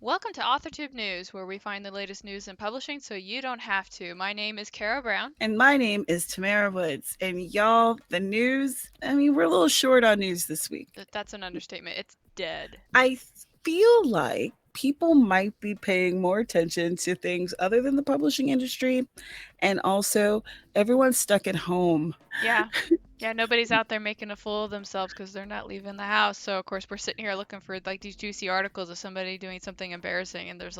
Welcome to AuthorTube News, where we find the latest news in publishing so you don't have to. My name is Carrow Brown. And my name is Tamara Woods. And y'all, the news, we're a little short on news this week. That's an understatement. It's dead. I feel like people might be paying more attention to things other than the publishing industry. And also, everyone's stuck at home. Yeah. Yeah, nobody's out there making a fool of themselves because they're not leaving the house. So, of course, we're sitting here looking for like these juicy articles of somebody doing something embarrassing, and there's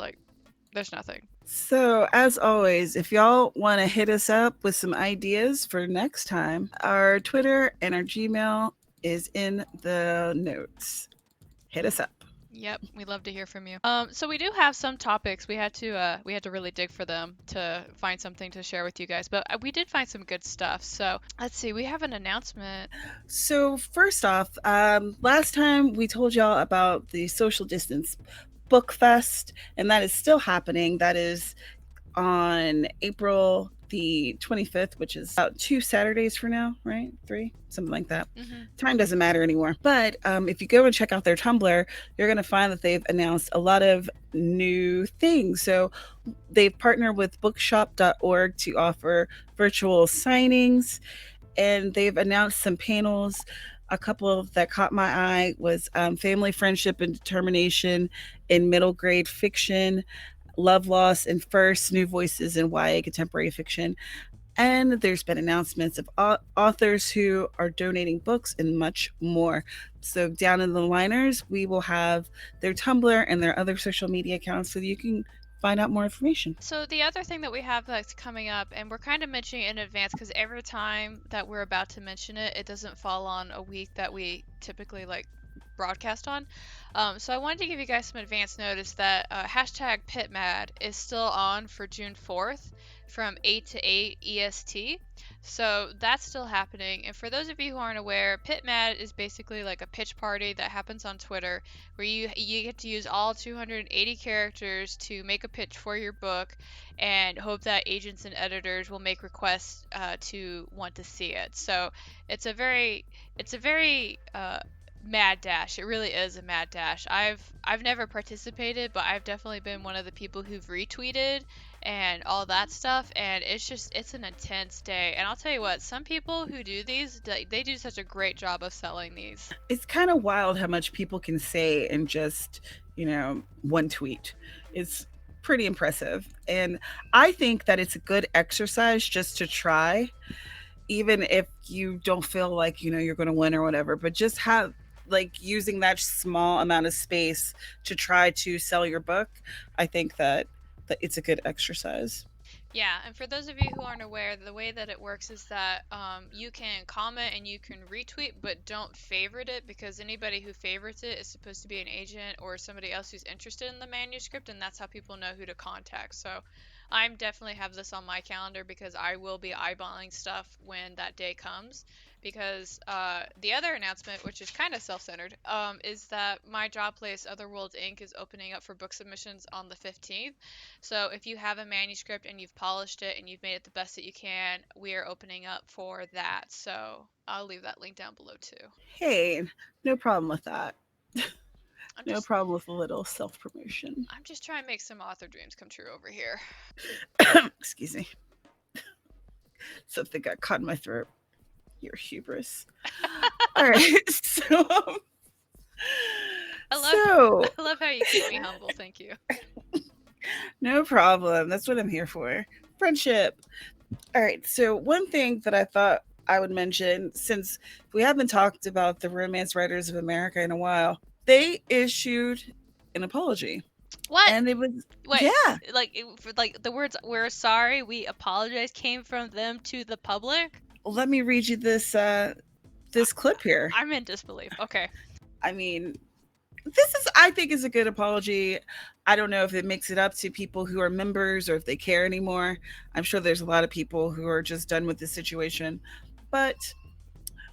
nothing. So, as always, if y'all want to hit us up with some ideas for next time, our Twitter and our Gmail is in the notes. Hit us up. Yep, we love to hear from you. So we do have some topics. We had to really dig for them to find something to share with you guys, but we did find some good stuff. So let's see, we have an announcement. So first off, last time we told y'all about the social distance book fest, and that is still happening. That is on April the 25th, which is about 2 Saturdays from now, right? 3, something like that. Time doesn't matter anymore. But if you go and check out their Tumblr, you're going to find that they've announced a lot of new things. So they've partnered with bookshop.org to offer virtual signings, and they've announced some panels. A couple that caught my eye was family, friendship, and determination in middle grade fiction, love loss and first, new voices in YA contemporary fiction. And there's been announcements of authors who are donating books and much more. So down in the liners, we will have their Tumblr and their other social media accounts so you can find out more information. So the other thing that we have that's coming up, and we're kind of mentioning it in advance because every time that we're about to mention it, it doesn't fall on a week that we typically broadcast on. So I wanted to give you guys some advance notice that hashtag PITMAD is still on for June 4th from 8 to 8 EST. So that's still happening. And for those of you who aren't aware, PITMAD is basically like a pitch party that happens on Twitter where you get to use all 280 characters to make a pitch for your book and hope that agents and editors will make requests to want to see it. So it's a very mad dash. It really is a mad dash. I've never participated, but I've definitely been one of the people who've retweeted and all that stuff, and it's an intense day. And I'll tell you what, some people who do these, they do such a great job of selling these. It's kind of wild how much people can say in just, one tweet. It's pretty impressive. And I think that it's a good exercise just to try, even if you don't feel like, you're going to win or whatever, but just have using that small amount of space to try to sell your book. I think that it's a good exercise. Yeah, and for those of you who aren't aware, the way that it works is that you can comment and you can retweet, but don't favorite it, because anybody who favorites it is supposed to be an agent or somebody else who's interested in the manuscript, and that's how people know who to contact. So I'm definitely have this on my calendar because I will be eyeballing stuff when that day comes. Because the other announcement, which is kind of self-centered, is that my job place, Otherworlds Inc, is opening up for book submissions on the 15th. So if you have a manuscript and you've polished it and you've made it the best that you can, we are opening up for that. So I'll leave that link down below too. Hey, no problem with that. No problem with a little self-promotion. I'm just trying to make some author dreams come true over here. Excuse me. Something got caught in my throat. Your hubris. All right. So I love how you keep me humble. Thank you. No problem. That's what I'm here for. Friendship. All right. So one thing that I thought I would mention, since we haven't talked about the Romance Writers of America in a while, they issued an apology. What? And it was yeah, the words "we're sorry, we apologize" came from them to the public. Let me read you this clip here. I'm in disbelief. Okay. I mean, I think is a good apology. I don't know if it makes it up to people who are members or if they care anymore. I'm sure there's a lot of people who are just done with this situation. But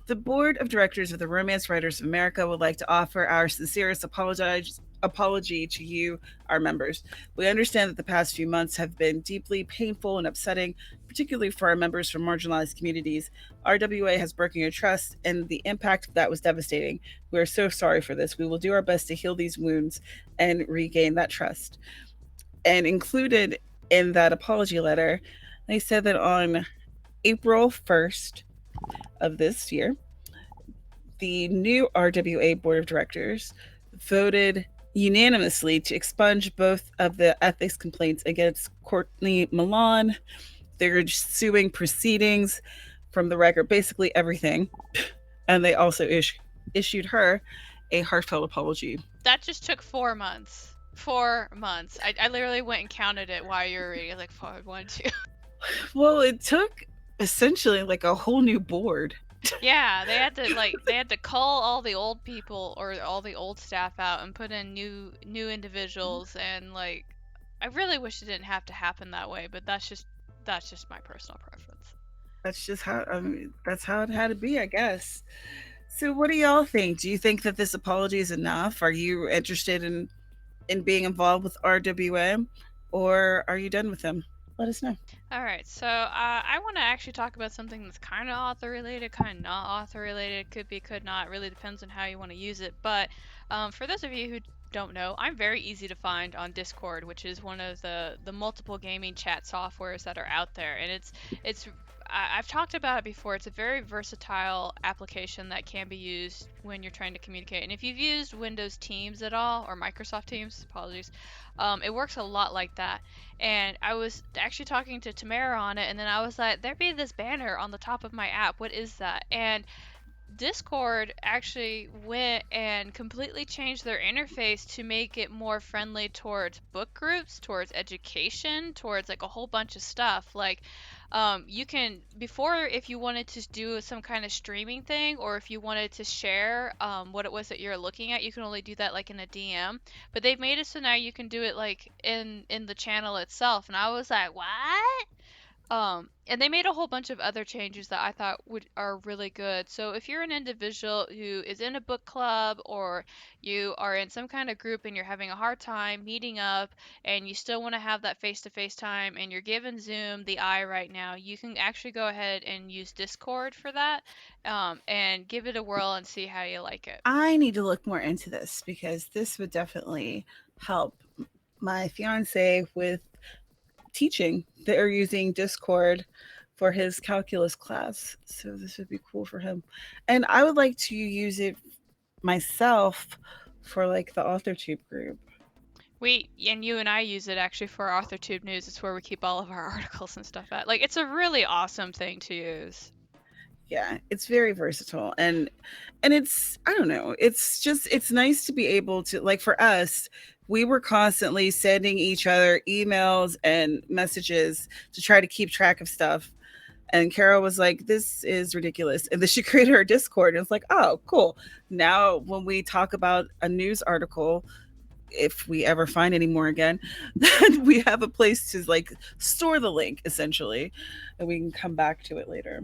the board of directors of the Romance Writers of America would like to offer our sincerest apology to you, our members. We understand that the past few months have been deeply painful and upsetting, particularly for our members from marginalized communities. RWA has broken your trust, and the impact of that was devastating. We are so sorry for this. We will do our best to heal these wounds and regain that trust. And included in that apology letter, they said that on April 1st of this year, the new RWA board of directors voted unanimously to expunge both of the ethics complaints against Courtney Milan. They're suing proceedings from the record, basically everything. And they also issued her a heartfelt apology. That just took 4 months. 4 months. I literally went and counted it while you were reading. Like 4, 1, 2. Well, it took essentially like a whole new board. Yeah, they had to call all the old people or all the old staff out and put in new individuals, and like I really wish it didn't have to happen that way, but that's just my personal preference. That's just how that's how it had to be, I guess. So what do y'all think? Do you think that this apology is enough? Are you interested in being involved with RWM, or are you done with them? Let us know. All right, so I want to actually talk about something that's kind of author related, kind of not author related, could be, could not, really depends on how you want to use it. But for those of you who don't know, I'm very easy to find on Discord, which is one of the multiple gaming chat softwares that are out there, and it's I've talked about it before. It's a very versatile application that can be used when you're trying to communicate. And if you've used Windows Teams at all, or Microsoft Teams, apologies, it works a lot like that. And I was actually talking to Tamara on it, and then I was like, there be this banner on the top of my app. What is that? And Discord actually went and completely changed their interface to make it more friendly towards book groups, towards education, towards like a whole bunch of stuff. Like, you can, before, if you wanted to do some kind of streaming thing, or if you wanted to share what it was that you're looking at, you can only do that like in a DM. But they've made it so now you can do it like in the channel itself. And I was like, what? And they made a whole bunch of other changes that I thought are really good. So if you're an individual who is in a book club, or you are in some kind of group and you're having a hard time meeting up and you still want to have that face-to-face time and you're giving Zoom the eye right now, you can actually go ahead and use Discord for that, and give it a whirl and see how you like it. I need to look more into this because this would definitely help my fiance with teaching. They're using Discord for his calculus class. So this would be cool for him. And I would like to use it myself for like the AuthorTube group. You and I use it actually for our AuthorTube news. It's where we keep all of our articles and stuff at. Like, it's a really awesome thing to use. Yeah, it's very versatile, and it's, I don't know, it's just, it's nice to be able to, like, for us, we were constantly sending each other emails and messages to try to keep track of stuff. And Carol was like, this is ridiculous. And then she created her Discord, and it's like, oh, cool. Now when we talk about a news article, if we ever find any more again, then we have a place to like store the link essentially, and we can come back to it later.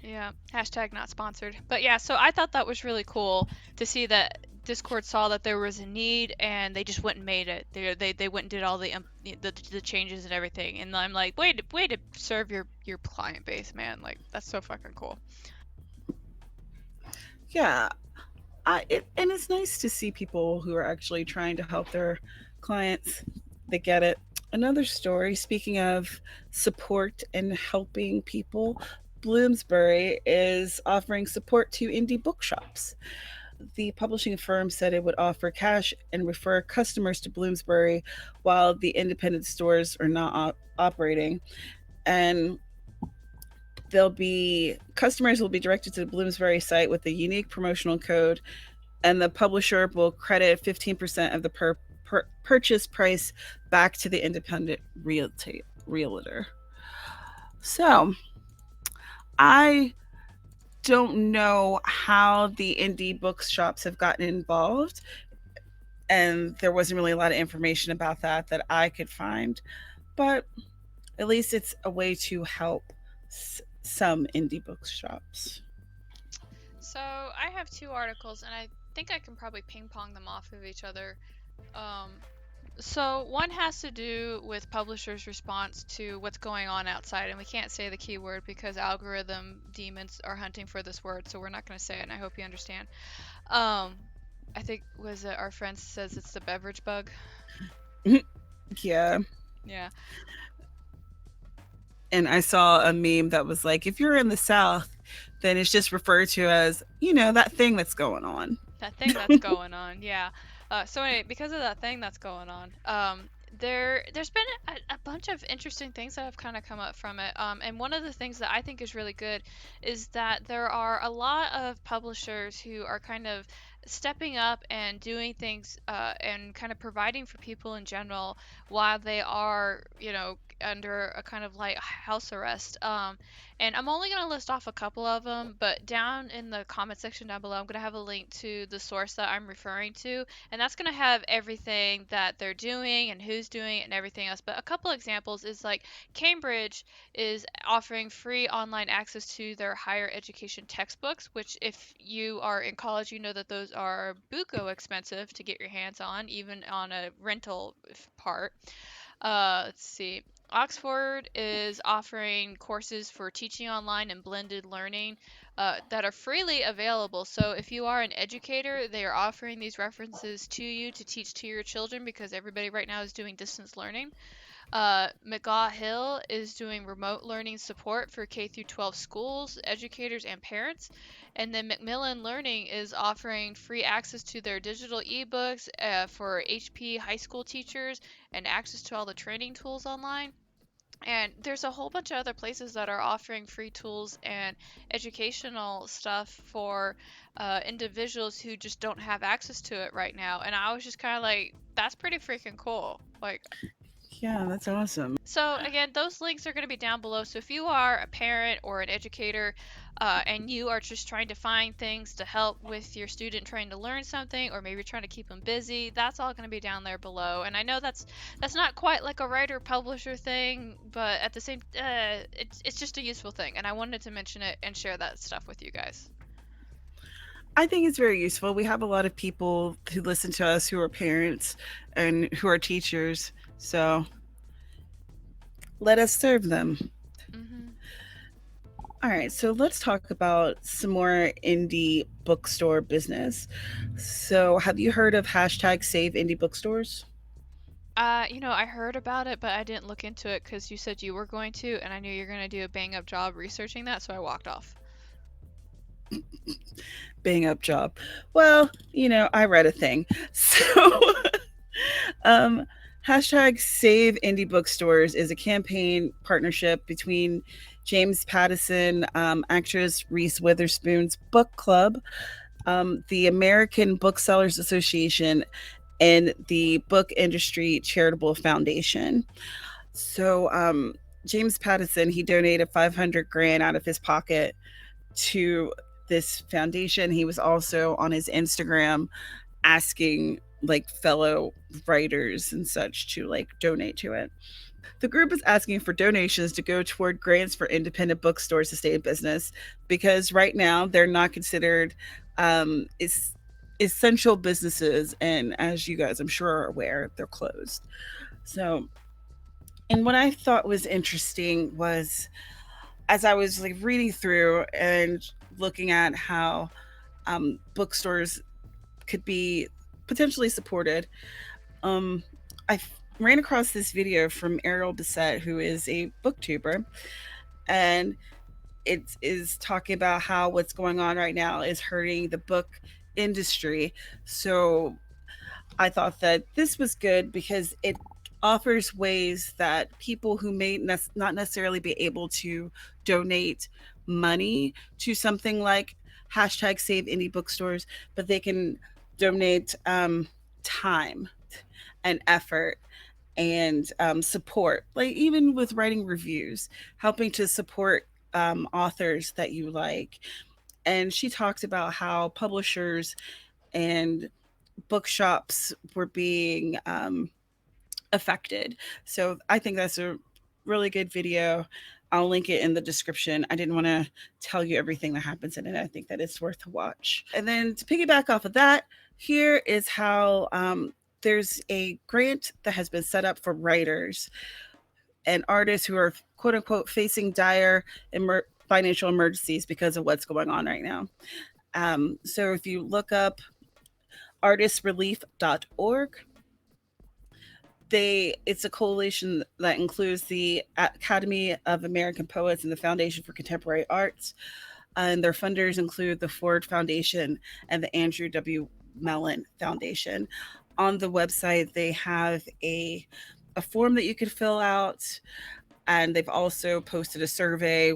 Yeah, hashtag not sponsored. But yeah, so I thought that was really cool to see that Discord saw that there was a need and they just went and made it. They went and did all the changes and everything. And I'm like, way to serve your client base, man. Like, that's so fucking cool. Yeah, and it's nice to see people who are actually trying to help their clients. They get it. Another story, speaking of support and helping people, Bloomsbury is offering support to indie bookshops. The publishing firm said it would offer cash and refer customers to Bloomsbury while the independent stores are not operating. And they'll be customers will be directed to the Bloomsbury site with a unique promotional code, and the publisher will credit 15% of the purchase price back to the independent realtor. So I don't know how the indie bookshops have gotten involved, and there wasn't really a lot of information about that I could find, but at least it's a way to help some indie bookshops. So I have two articles, and I think I can probably ping pong them off of each other. Um, so one has to do with publishers' response to what's going on outside, and we can't say the keyword because algorithm demons are hunting for this word, so we're not going to say it, and I hope you understand. Um, I think was it our friend says it's the beverage bug. Yeah. Yeah, And I saw a meme that was like, if you're in the South, then it's just referred to as, that thing that's going on. that thing that's going on. Yeah. So anyway, because of that thing that's going on, there's been a bunch of interesting things that have kind of come up from it. And one of the things that I think is really good is that there are a lot of publishers who are kind of stepping up and doing things and kind of providing for people in general while they are, under a kind of like house arrest. And I'm only going to list off a couple of them, but down in the comment section down below, I'm going to have a link to the source that I'm referring to, and that's going to have everything that they're doing and who's doing it and everything else. But a couple examples is like Cambridge is offering free online access to their higher education textbooks, which if you are in college, you know that those are buco expensive to get your hands on, even on a rental part. Let's see. Oxford is offering courses for teaching online and blended learning that are freely available. So if you are an educator, they are offering these references to you to teach to your children because everybody right now is doing distance learning. McGaw Hill is doing remote learning support for K through 12 schools, educators, and parents. And then Macmillan Learning is offering free access to their digital ebooks for HP high school teachers and access to all the training tools online. And there's a whole bunch of other places that are offering free tools and educational stuff for individuals who just don't have access to it right now. And I was just kind of like, that's pretty freaking cool. Like, Yeah, that's awesome. so again, those links are going to be down below. So if you are a parent or an educator, and you are just trying to find things to help with your student trying to learn something, or maybe trying to keep them busy, that's all going to be down there below. And I know that's not quite like a writer publisher thing, but at the same, it's just a useful thing, and I wanted to mention it and share that stuff with you guys. I think it's very useful. We have a lot of people who listen to us who are parents and who are teachers. So let us serve them. Mhm. All right, so let's talk about some more indie bookstore business. So, have you heard of hashtag Save Indie Bookstores? I heard about it, but I didn't look into it because you said you were going to, and I knew you're going to do a bang up job researching that, so I walked off. Bang up job. Well, I read a thing. So, um, hashtag Save Indie Bookstores is a campaign partnership between James Pattison, actress Reese Witherspoon's book club, the American Booksellers Association, and the Book Industry Charitable Foundation. So, James Pattison, he donated 500 grand out of his pocket to this foundation. He was also on his Instagram asking like fellow writers and such to like donate to it. The group is asking for donations to go toward grants for independent bookstores to stay in business because right now they're not considered is essential businesses, and as you guys I'm sure are aware, they're closed. So, and what I thought was interesting was as I was like reading through and looking at how bookstores could be potentially supported, um, I ran across this video from Ariel Bissett, who is a booktuber, and it is talking about how what's going on right now is hurting the book industry. So I thought that this was good because it offers ways that people who may not necessarily be able to donate money to something like hashtag Save Indie Bookstores, but they can donate time and effort and support, like even with writing reviews, helping to support authors that you like. And she talked about how publishers and bookshops were being affected. So I think that's a really good video. I'll link it in the description. I didn't want to tell you everything that happens in it. I think that it's worth to watch. And then to piggyback off of that, here is how there's a grant that has been set up for writers and artists who are quote unquote facing dire financial emergencies because of what's going on right now. So if you look up artistrelief.org, it's a coalition that includes the Academy of American Poets and the Foundation for Contemporary Arts. And their funders include the Ford Foundation and the Andrew W. Mellon Foundation. On the website, they have a form that you could fill out, and they've also posted a survey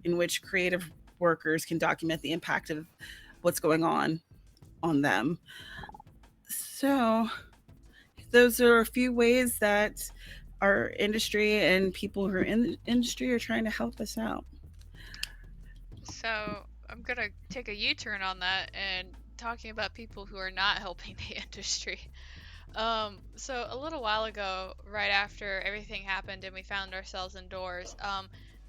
in which creative workers can document the impact of what's going on them. So those are a few ways that our industry and people who are in the industry are trying to help us out. So I'm gonna take a U-turn on that and talking about people who are not helping the industry. So a little while ago, right after everything happened and we found ourselves indoors,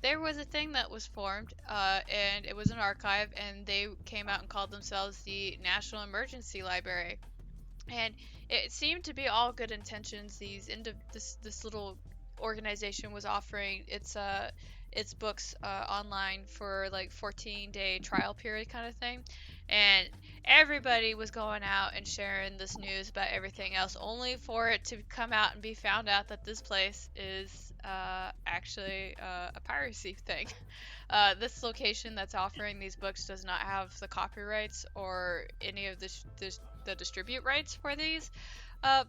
there was a thing that was formed, and it was an archive, and they came out and called themselves the National Emergency Library. And it seemed to be all good intentions. This little organization was offering its books online for like 14-day trial period kind of thing, and everybody was going out and sharing this news about everything else, only for it to come out and be found out that this place is actually a piracy thing. This location that's offering these books does not have the copyrights or any of the distribute rights for these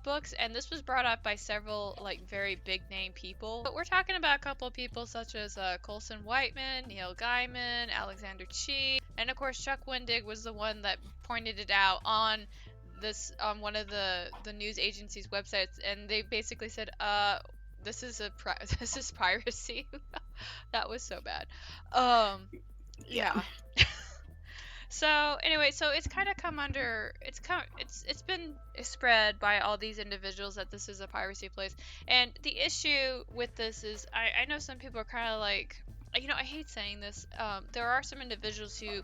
books, and this was brought up by several like very big name people. But we're talking about a couple of people such as Colson Whiteman, Neil Gaiman, Alexander Chee, and of course Chuck Wendig was the one that pointed it out on one of the news agency's websites, and they basically said, this is this is piracy. That was so bad. Yeah. So anyway, so it's kind of come under it's been spread by all these individuals that this is a piracy place, and the issue with this is I know some people are kind of like, I hate saying this, there are some individuals who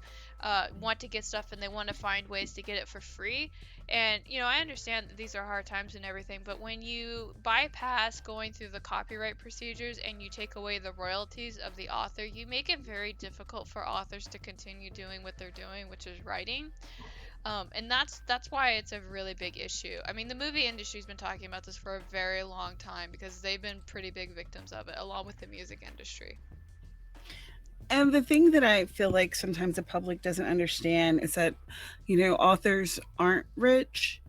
want to get stuff and they want to find ways to get it for free, and I understand that these are hard times and everything, but when you bypass going through the copyright procedures and you take away the royalties of the author, you make it very difficult for authors to continue doing what they're doing, which is writing. And that's why it's a really big issue. I mean, the movie industry's been talking about this for a very long time because they've been pretty big victims of it, along with the music industry. And the thing that I feel like sometimes the public doesn't understand is that, authors aren't rich,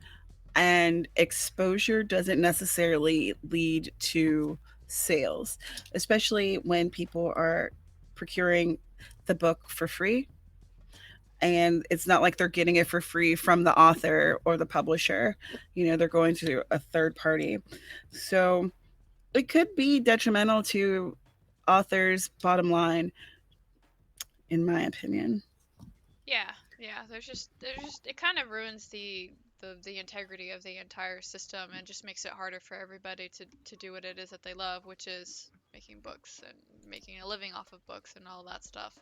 and exposure doesn't necessarily lead to sales, especially when people are procuring the book for free. And it's not like they're getting it for free from the author or the publisher. They're going to a third party. So it could be detrimental to authors' bottom line, in my opinion. Yeah, there's just it kind of ruins the integrity of the entire system and just makes it harder for everybody to do what it is that they love, which is making books and making a living off of books and all that stuff.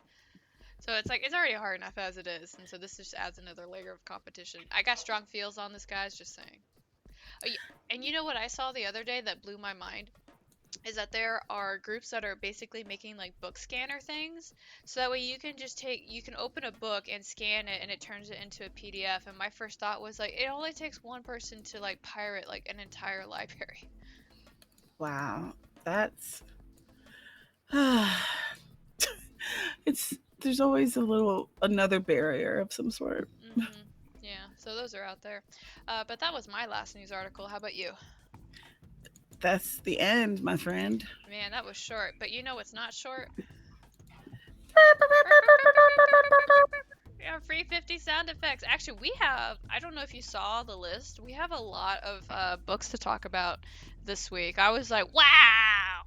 So it's like it's already hard enough as it is, and so this just adds another layer of competition. I got strong feels on this, guys, just saying. Oh, and you know what I saw the other day that blew my mind? Is that there are groups that are basically making like book scanner things, so that way you can open a book and scan it and it turns it into a PDF. And my first thought was like, it only takes one person to like pirate like an entire library. Wow, that's there's always another barrier of some sort. Mm-hmm. Yeah, so those are out there. But that was my last news article. How about you? That's the end, my friend. Man, that was short. But you know what's not short? Yeah, free 50 sound effects. Actually, I don't know if you saw the list. We have a lot of books to talk about this week. I was like, wow!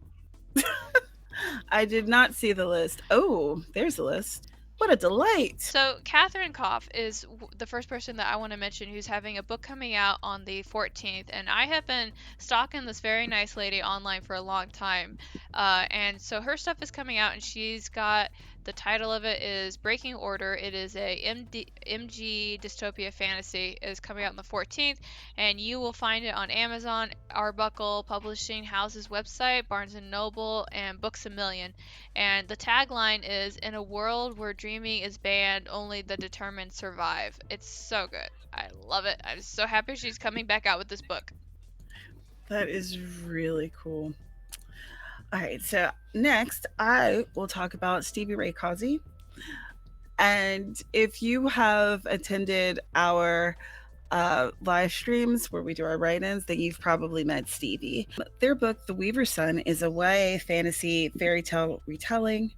I did not see the list. Oh, there's a list. What a delight. So Catherine Koff is the first person that I want to mention who's having a book coming out on the 14th, and I have been stalking this very nice lady online for a long time, and so her stuff is coming out, and she's got The title of it is Breaking Order. It is a MG dystopia fantasy. It is coming out on the 14th, and you will find it on Amazon, Arbuckle Publishing House's website, Barnes & Noble, and Books A Million. And the tagline is, "In a world where dreaming is banned, only the determined survive." It's so good. I love it. I'm so happy she's coming back out with this book. That is really cool. All right, so next I will talk about Stevie Ray Causey. And if you have attended our live streams where we do our write-ins, then you've probably met Stevie. Their book, The Weaver's Son, is a YA fantasy fairy tale retelling,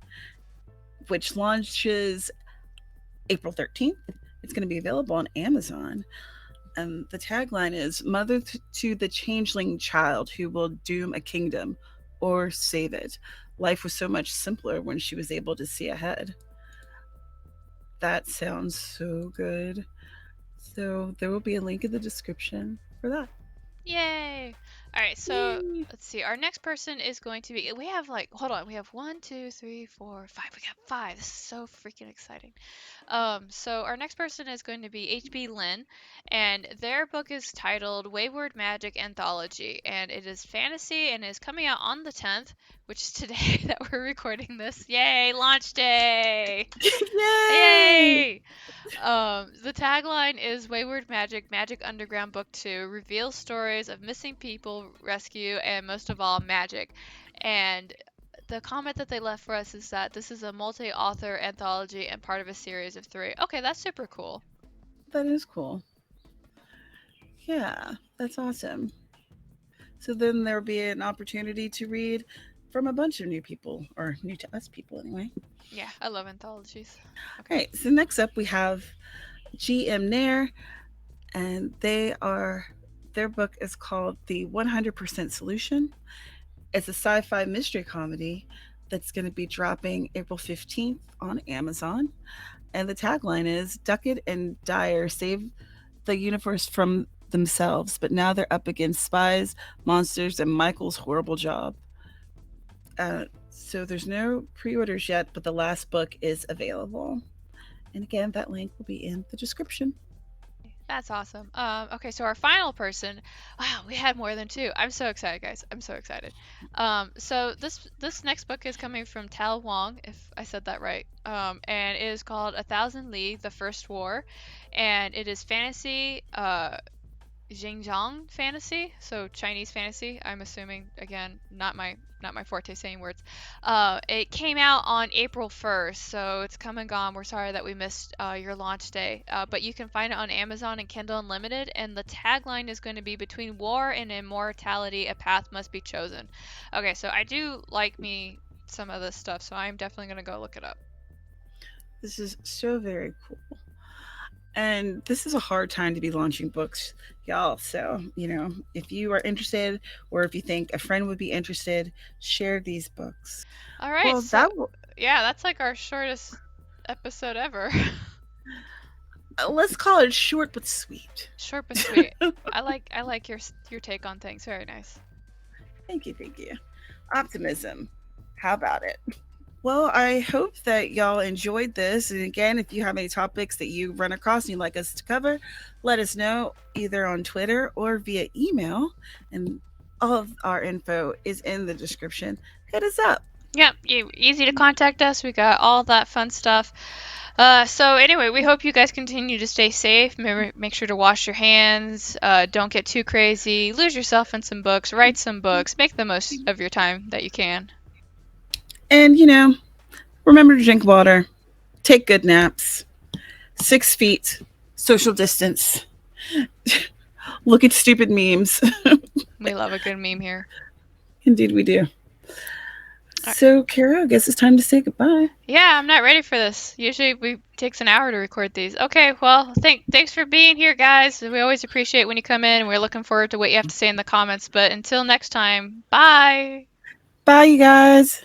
which launches April 13th. It's going to be available on Amazon. And the tagline is Mother to the changeling child who will doom a kingdom or save it. Life was so much simpler when she was able to see ahead. That sounds so good. So there will be a link in the description for that. Yay! All right, so let's see. Our next person is going to be. We have like, hold on. We have 1, 2, 3, 4, 5. We got 5. This is so freaking exciting. So our next person is going to be H.B. Lynn, and their book is titled Wayward Magic Anthology, and it is fantasy and is coming out on the 10th, which is today that we're recording this. Yay! Launch day! Yay! Yay! The tagline is Wayward Magic, Magic Underground Book 2, reveals stories of missing people, rescue, and most of all, magic. And the comment that they left for us is that this is a multi-author anthology and part of a series of 3. Okay, that's super cool. That is cool. Yeah, that's awesome. So then there'll be an opportunity to read from a bunch of new people, or new to us people anyway. Yeah, I love anthologies. Okay. All right, so next up we have GM Nair, and their book is called The 100% Solution. It's a sci-fi mystery comedy that's going to be dropping April 15th on Amazon. And the tagline is Duckett and Dyer save the universe from themselves, but now they're up against spies, monsters, and Michael's horrible job. So there's no pre-orders yet, but the last book is available. And again, that link will be in the description. That's awesome. Okay, so our final person, wow, we had more than 2. I'm so excited, guys. I'm so excited. So this next book is coming from Tal Wong, if I said that right. And it is called 1,000 Li: The First War, and it is fantasy, Xinjiang fantasy, so Chinese fantasy. I'm assuming, again, not my forte saying words. It came out on April 1st, so it's come and gone. We're sorry that we missed your launch day, but you can find it on Amazon and Kindle Unlimited, and the tagline is going to be Between War and Immortality, a path must be chosen. Okay, so I do like me some of this stuff, so I'm definitely going to go look it up. This is so very cool. And this is a hard time to be launching books, y'all. So, if you are interested or if you think a friend would be interested, share these books. All right. Well, yeah, that's like our shortest episode ever. Let's call it short but sweet. Short but sweet. I like your take on things. Very nice. Thank you. Optimism. How about it? Well, I hope that y'all enjoyed this. And again, if you have any topics that you run across and you'd like us to cover, let us know either on Twitter or via email. And all of our info is in the description. Hit us up. Yep, easy to contact us. We got all that fun stuff. So anyway, we hope you guys continue to stay safe. Make sure to wash your hands. Don't get too crazy. Lose yourself in some books. Write some books. Make the most of your time that you can. And, remember to drink water, take good naps, 6 feet, social distance, look at stupid memes. We love a good meme here. Indeed we do. So, Carrow, I guess it's time to say goodbye. Yeah, I'm not ready for this. Usually it takes an hour to record these. Okay, well, thanks for being here, guys. We always appreciate when you come in, and we're looking forward to what you have to say in the comments. But until next time, bye. Bye, you guys.